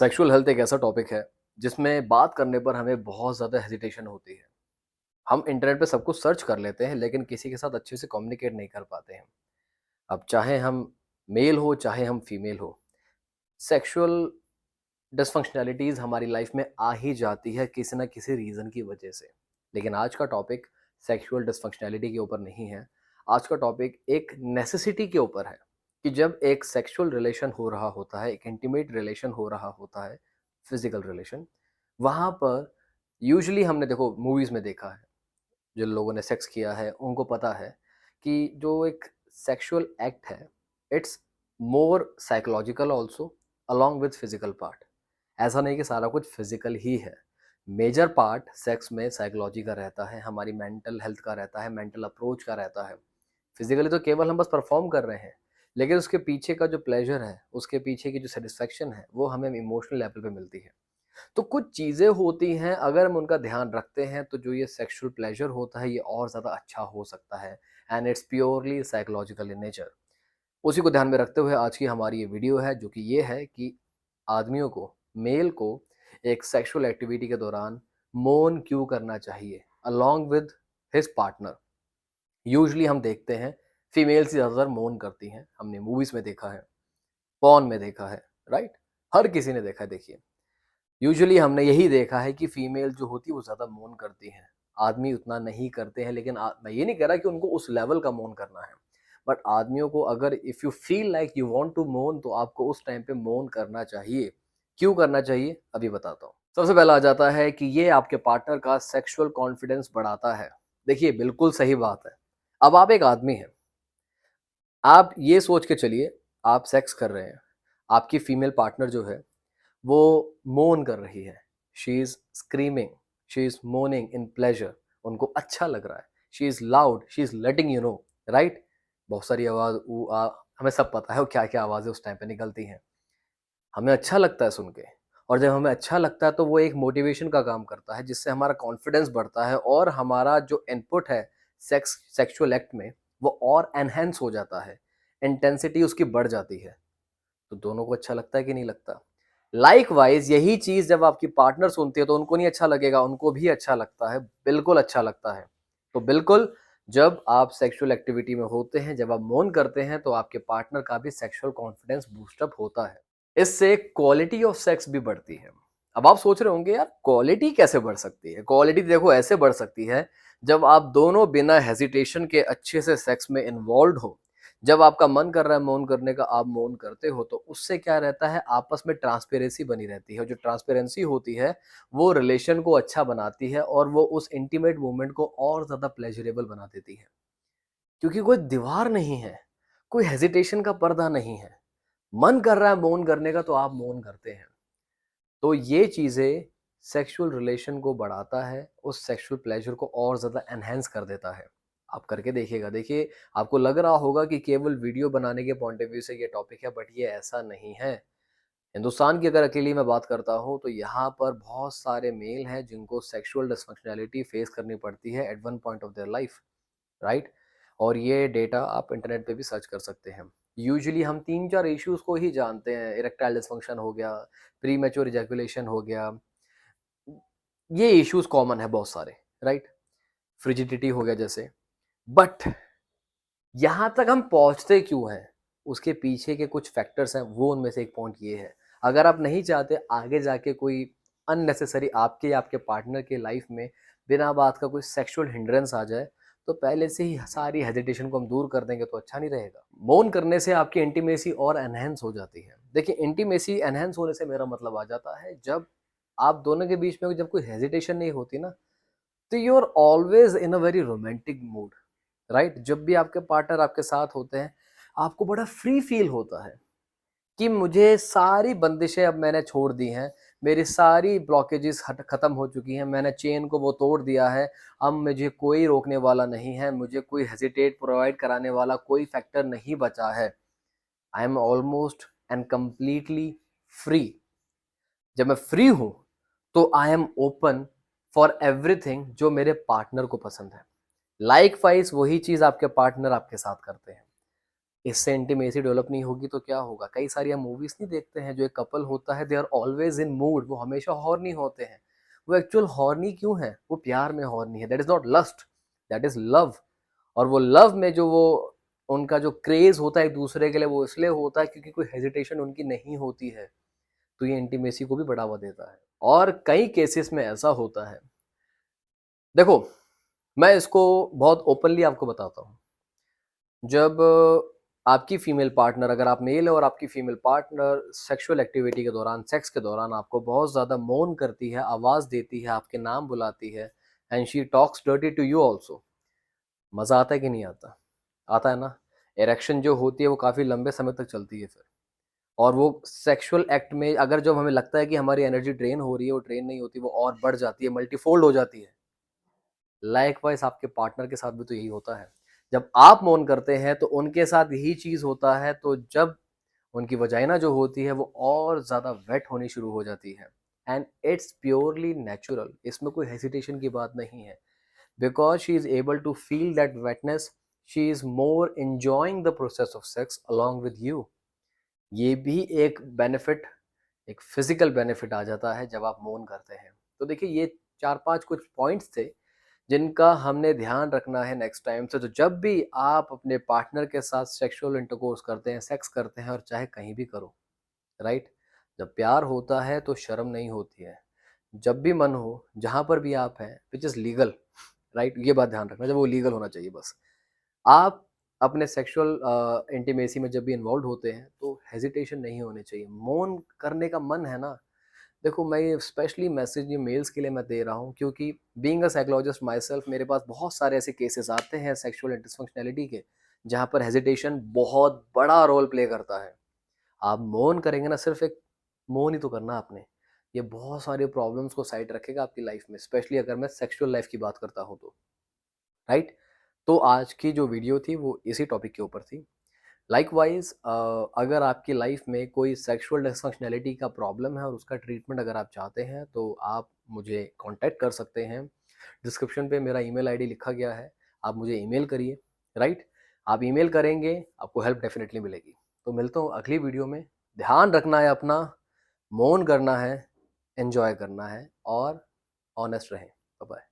Sexual health एक ऐसा topic है जिसमें बात करने पर हमें बहुत ज़्यादा हेजिटेशन होती है। हम इंटरनेट पे सब कुछ सर्च कर लेते हैं लेकिन किसी के साथ अच्छे से कम्युनिकेट नहीं कर पाते हैं। अब चाहे हम मेल हो चाहे हम फीमेल हो, सेक्सुअल डिसफंक्शनैलिटीज़ हमारी लाइफ में आ ही जाती है किसी ना किसी रीज़न की वजह से। लेकिन आज का टॉपिक सेक्सुअल डिसफंक्शनैलिटी के ऊपर नहीं है। आज का टॉपिक एक नेसेसिटी के ऊपर है कि जब एक सेक्सुअल रिलेशन हो रहा होता है, एक इंटीमेट रिलेशन हो रहा होता है, फिजिकल रिलेशन, वहाँ पर यूजुअली हमने देखो मूवीज़ में देखा है, जिन लोगों ने सेक्स किया है उनको पता है कि जो एक सेक्सुअल एक्ट है, it's more psychological also along with physical part. ऐसा नहीं कि सारा कुछ फिजिकल ही है। मेजर पार्ट सेक्स में साइकोलॉजी का रहता है, हमारी मेंटल हेल्थ का रहता है, मेंटल अप्रोच का रहता है। फिजिकली तो केवल हम बस परफॉर्म कर रहे हैं, लेकिन उसके पीछे का जो प्लेजर है, उसके पीछे की जो सेटिस्फेक्शन है, वो हमें इमोशनल लेवल पे मिलती है। तो कुछ चीज़ें होती हैं, अगर हम उनका ध्यान रखते हैं तो जो ये सेक्सुअल प्लेजर होता है ये और ज़्यादा अच्छा हो सकता है। And it's purely psychological in nature. उसी को ध्यान में रखते हुए आज की हमारी ये वीडियो है, जो कि ये है कि आदमियों को, मेल को एक सेक्सुअल एक्टिविटी के दौरान मौन क्यों करना चाहिए along with his partner. Usually हम देखते हैं फीमेल्स ही ज़्यादातर मौन करती हैं, हमने मूवीज़ में देखा है, पॉर्न में देखा है, राइट? हर किसी ने देखा है। देखिए, यूजुअली हमने यही देखा है कि फीमेल जो होती है वो ज़्यादा मौन करती हैं, आदमी उतना नहीं करते हैं। लेकिन मैं ये नहीं कह रहा कि उनको उस लेवल का मौन करना है, बट आदमियों को अगर if you feel like you want to मौन तो आपको उस टाइम पे मौन करना चाहिए। क्यों करना चाहिए अभी बताता हूँ। सबसे पहला आ जाता है कि ये आपके पार्टनर का सेक्सुअल कॉन्फिडेंस बढ़ाता है। देखिए, बिल्कुल सही बात है। अब आप एक आदमी हैं, आप ये सोच के चलिए, आप सेक्स कर रहे हैं, आपकी फीमेल पार्टनर जो है वो मोन कर रही है, she is screaming, she is moaning in pleasure, उनको अच्छा लग रहा है, she is loud, she is letting you know, right? बहुत सारी आवाज़ ऊ आ, हमें सब पता है वो क्या क्या आवाज़ें उस टाइम पे निकलती हैं। हमें अच्छा लगता है सुन के, और जब हमें अच्छा लगता है तो वो एक मोटिवेशन का काम करता है, जिससे हमारा कॉन्फिडेंस बढ़ता है और हमारा जो इनपुट है सेक्सुअल एक्ट में वो और एनहेंस हो जाता है, इंटेंसिटी उसकी बढ़ जाती है। तो दोनों को अच्छा लगता है कि नहीं लगता? लाइकवाइज यही चीज़ जब आपकी पार्टनर सुनती है तो उनको नहीं अच्छा लगेगा, उनको भी अच्छा लगता है, बिल्कुल अच्छा लगता है। तो बिल्कुल, जब आप सेक्सुअल एक्टिविटी में होते हैं, जब आप मौन करते हैं तो आपके पार्टनर का भी सेक्सुअल कॉन्फिडेंस बूस्ट अप होता है। इससे क्वालिटी ऑफ सेक्स भी बढ़ती है। अब आप सोच रहे होंगे यार क्वालिटी कैसे बढ़ सकती है? क्वालिटी देखो ऐसे बढ़ सकती है, जब आप दोनों बिना हेजिटेशन के अच्छे से सेक्स में इन्वॉल्व्ड हो। जब आपका मन कर रहा है मौन करने का, आप मौन करते हो, तो उससे क्या रहता है, आपस में ट्रांसपेरेंसी बनी रहती है। जो ट्रांसपेरेंसी होती है वो रिलेशन को अच्छा बनाती है और वो उस इंटीमेट मोमेंट को और ज़्यादा प्लेजरेबल बना देती है। क्योंकि कोई दीवार नहीं है, कोई हेजिटेशन का पर्दा नहीं है। मन कर रहा है मौन करने का तो आप मौन करते हैं। तो ये चीज़ें सेक्सुअल रिलेशन को बढ़ाता है, उस सेक्सुअल प्लेज़र को और ज़्यादा एनहांस कर देता है। आप करके देखिएगा। देखिए, आपको लग रहा होगा कि केवल वीडियो बनाने के पॉइंट ऑफ व्यू से ये टॉपिक है, बट ये ऐसा नहीं है। हिंदुस्तान की अगर अकेली मैं बात करता हूँ तो यहाँ पर बहुत सारे मेल हैं जिनको सेक्सुअल डिसफंक्शनैलिटी फेस करनी पड़ती है at one point of their life, right? और ये डेटा आप इंटरनेट पे भी सर्च कर सकते हैं। यूजुअली हम 3-4 इश्यूज़ को ही जानते हैं, इरेक्टाइल डिस्फंक्शन हो गया, प्रीमैच्योर इजैकुलेशन हो गया, ये इश्यूज़ कॉमन है बहुत सारे, राइट? फ्रिजिडिटी हो गया जैसे। बट यहाँ तक हम पहुँचते क्यों हैं? उसके पीछे के कुछ फैक्टर्स हैं, वो उनमें से एक पॉइंट ये है। अगर आप नहीं चाहते आगे जाके कोई अननेसेसरी आपके या आपके पार्टनर के लाइफ में बिना बात का कोई सेक्सुअल हिंड्रेंस आ जाए, तो पहले से ही सारी हेजिटेशन को हम दूर कर देंगे तो अच्छा नहीं रहेगा। मौन करने से आपकी इंटीमेसी और एनहांस हो जाती है। देखिए, इंटीमेसी एनहांस होने से मेरा मतलब आ जाता है, जब आप दोनों के बीच में जब कोई हेजिटेशन नहीं होती ना, तो you are always in a very romantic mood, right? जब भी आपके पार्टनर आपके साथ होते हैं, आपको बड़ा फ्री फील होता है कि मुझे सारी बंदिशें अब मैंने छोड़ दी हैं, मेरी सारी ब्लॉकेजेस खत्म हो चुकी हैं, मैंने चेन को वो तोड़ दिया है। अब मुझे कोई रोकने वाला नहीं है, मुझे कोई हेजिटेट प्रोवाइड कराने वाला कोई फैक्टर नहीं बचा है। I am almost and completely free. जब मैं फ्री हूं तो I am open for everything जो मेरे पार्टनर को पसंद है। लाइक वाइज वही चीज आपके पार्टनर आपके साथ करते हैं। इससे इंटीमेसी डेवलप नहीं होगी तो क्या होगा? कई सारी हम मूवीज़ नहीं देखते हैं, जो एक कपल होता है, they are always in mood, वो हमेशा हॉर्नी होते हैं। वो एक्चुअल हॉर्नी क्यों हैं? वो प्यार में हॉर्नी है, that is not lust, that is love. और वो लव में जो वो उनका जो क्रेज़ होता है एक-दूसरे के लिए, वो इसलिए होता है क्योंकि कोई हेजिटेशन उनकी नहीं होती है। तो ये इंटीमेसी को भी बढ़ावा देता है। और कई केसेस में ऐसा होता है, देखो, मैं इसको बहुत ओपनली आपको बताता हूँ। जब आपकी फीमेल पार्टनर, अगर आप मेल है और आपकी फीमेल पार्टनर सेक्सुअल एक्टिविटी के दौरान, सेक्स के दौरान आपको बहुत ज़्यादा मौन करती है, आवाज़ देती है, आपके नाम बुलाती है, and she talks dirty to you also, मज़ा आता है कि नहीं आता? आता है ना? इरेक्शन जो होती है वो काफ़ी लंबे समय तक चलती है फिर। और वो सेक्सुअल एक्ट में अगर जब हमें लगता है कि हमारी एनर्जी ड्रेन हो रही है, वो ड्रेन नहीं होती, वो और बढ़ जाती है, मल्टीफ़ोल्ड हो जाती है। लाइकवाइज़ आपके पार्टनर के साथ भी तो यही होता है। जब आप मौन करते हैं तो उनके साथ यही चीज़ होता है, तो जब उनकी वजाइना जो होती है वो और ज़्यादा वेट होनी शुरू हो जाती है, एंड इट्स प्योरली नेचुरल, इसमें कोई हेसिटेशन की बात नहीं है। Because she is able to feel that wetness, she is more enjoying the process of sex along with you. ये भी एक बेनिफिट, एक फिज़िकल बेनिफिट आ जाता है जब आप मौन करते हैं। तो देखिए, ये 4-5 कुछ पॉइंट्स थे जिनका हमने ध्यान रखना है नेक्स्ट टाइम से। तो जब भी आप अपने पार्टनर के साथ सेक्सुअल इंटरकोर्स करते हैं, सेक्स करते हैं, और चाहे कहीं भी करो, राइट? जब प्यार होता है तो शर्म नहीं होती है। जब भी मन हो, जहाँ पर भी आप हैं, व्हिच इज़ लीगल, राइट? ये बात ध्यान रखना, जब वो लीगल होना चाहिए बस। आप अपने सेक्सुअल इंटीमेसी में जब भी इन्वॉल्व्ड होते हैं तो हेजिटेशन नहीं होनी चाहिए। मौन करने का मन है ना, देखो, मैं ये स्पेशली मैसेज ये मेल्स के लिए मैं दे रहा हूँ, क्योंकि being a psychologist my self, मेरे पास बहुत सारे ऐसे केसेस आते हैं सेक्सुअल डिसफंक्शनैलिटी के, जहाँ पर हेजिटेशन बहुत बड़ा रोल प्ले करता है। आप मौन करेंगे ना, सिर्फ एक मौन ही तो करना आपने, ये बहुत सारे प्रॉब्लम्स को साइड रखेगा आपकी लाइफ में, स्पेशली अगर मैं सेक्सुअल लाइफ की बात करता हूँ तो, राइट? तो आज की जो वीडियो थी वो इसी टॉपिक के ऊपर थी। लाइकवाइज अगर आपकी लाइफ में कोई सेक्सुअल डिसफंक्शनैलिटी का प्रॉब्लम है और उसका ट्रीटमेंट अगर आप चाहते हैं, तो आप मुझे कांटेक्ट कर सकते हैं। डिस्क्रिप्शन पे मेरा ईमेल आईडी लिखा गया है, आप मुझे ईमेल करिए, राइट? आप ईमेल करेंगे, आपको हेल्प डेफिनेटली मिलेगी। तो मिलता हूँ अगली वीडियो में। ध्यान रखना है अपना, मौन करना है, एन्जॉय करना है, और ऑनेस्ट रहें। Bye bye.